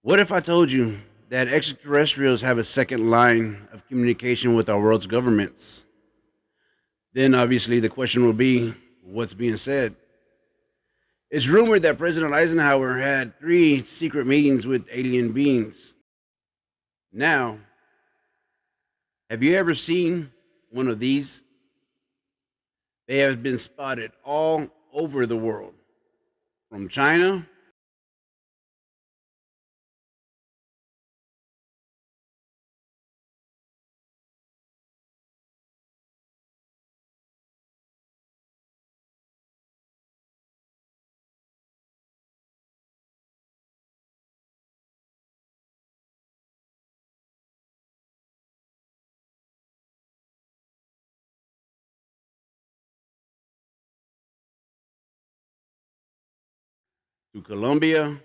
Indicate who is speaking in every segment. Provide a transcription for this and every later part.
Speaker 1: What if I told you that extraterrestrials have a second line of communication with our world's governments? Then obviously the question will be what's being said. It's rumored that President Eisenhower had three secret meetings with alien beings. Now, have you ever seen one of these? They have been spotted all over the world, from China to Colombia.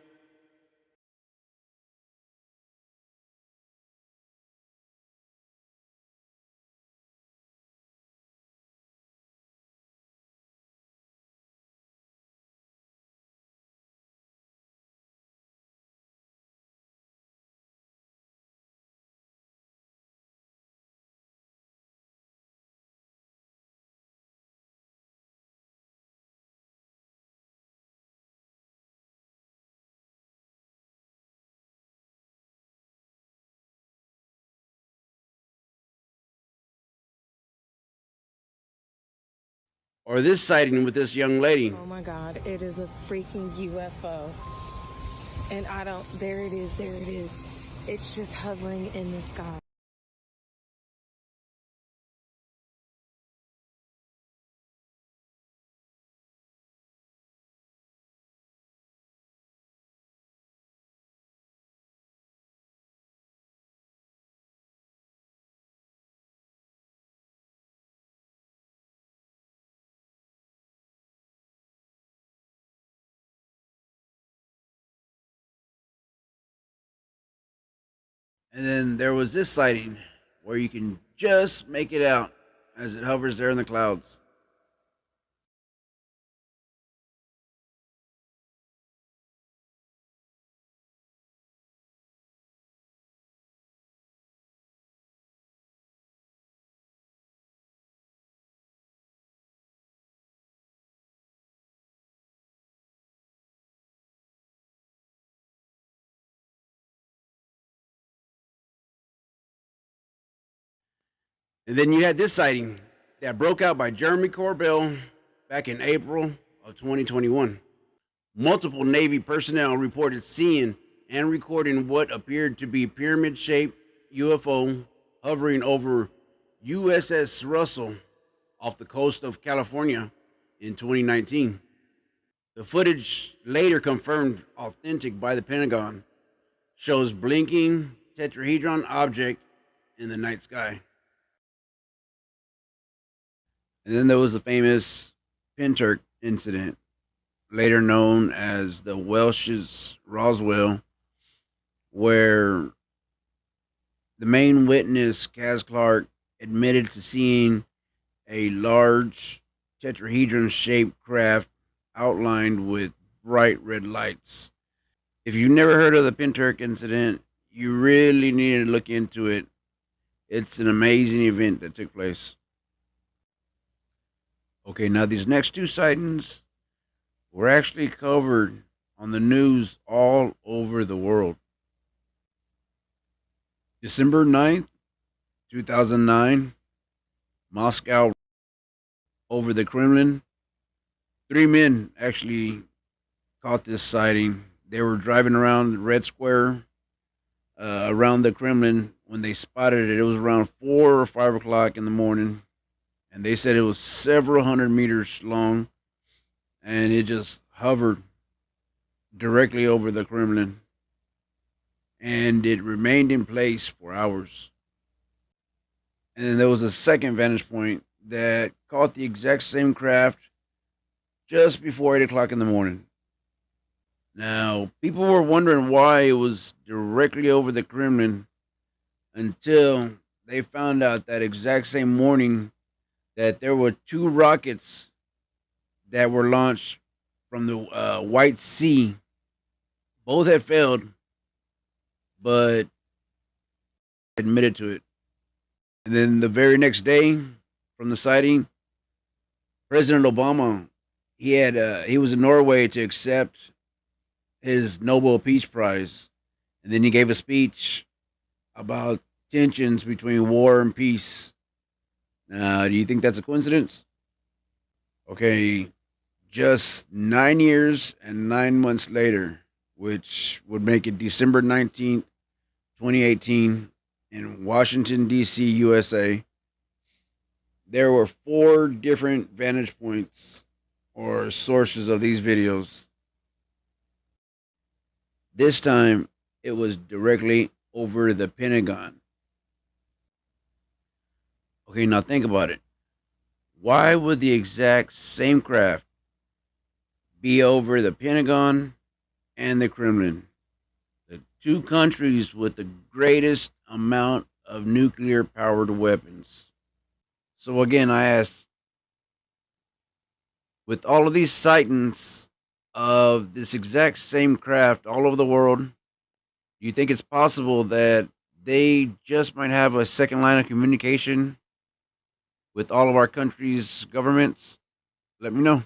Speaker 1: Or this sighting with this young lady.
Speaker 2: Oh my God, it is a freaking UFO. And I don't, there it is, there it is. It's just hovering in the sky.
Speaker 1: And then there was this sighting where you can just make it out as it hovers there in the clouds. And then you had this sighting that broke out by Jeremy Corbell back in April of 2021. Multiple Navy personnel reported seeing and recording what appeared to be pyramid shaped UFO hovering over USS Russell off the coast of California in 2019. The footage, later confirmed authentic by the Pentagon, shows blinking tetrahedron object in the night sky. And then there was the famous Pinturk incident, later known as the Welsh's Roswell, where the main witness, Kaz Clark, admitted to seeing a large tetrahedron shaped craft outlined with bright red lights. If you've never heard of the Pinturk incident, you really need to look into it. It's an amazing event that took place. Okay, now these next two sightings were actually covered on the news all over the world. December 9th, 2009, Moscow, over the Kremlin. Three men actually caught this sighting. They were driving around the Red Square around the Kremlin when they spotted it. It was around 4 or 5 o'clock in the morning, and they said it was several hundred meters long, and it just hovered directly over the Kremlin, and it remained in place for hours. And then there was a second vantage point that caught the exact same craft just before 8 o'clock in the morning. Now, people were wondering why it was directly over the Kremlin until they found out that exact same morning that there were two rockets that were launched from the White Sea. Both had failed, but admitted to it. And then the very next day from the sighting, President Obama, he was in Norway to accept his Nobel Peace Prize, and then he gave a speech about tensions between war and peace. Now, do you think that's a coincidence? Okay, just 9 years and 9 months later, which would make it December 19th, 2018, in Washington, D.C., USA, there were four different vantage points or sources of these videos. This time, it was directly over the Pentagon. Okay, now think about it. Why would the exact same craft be over the Pentagon and the Kremlin, the two countries with the greatest amount of nuclear powered weapons? So, again, I ask, with all of these sightings of this exact same craft all over the world, do you think it's possible that they just might have a second line of communication with all of our country's governments? Let me know.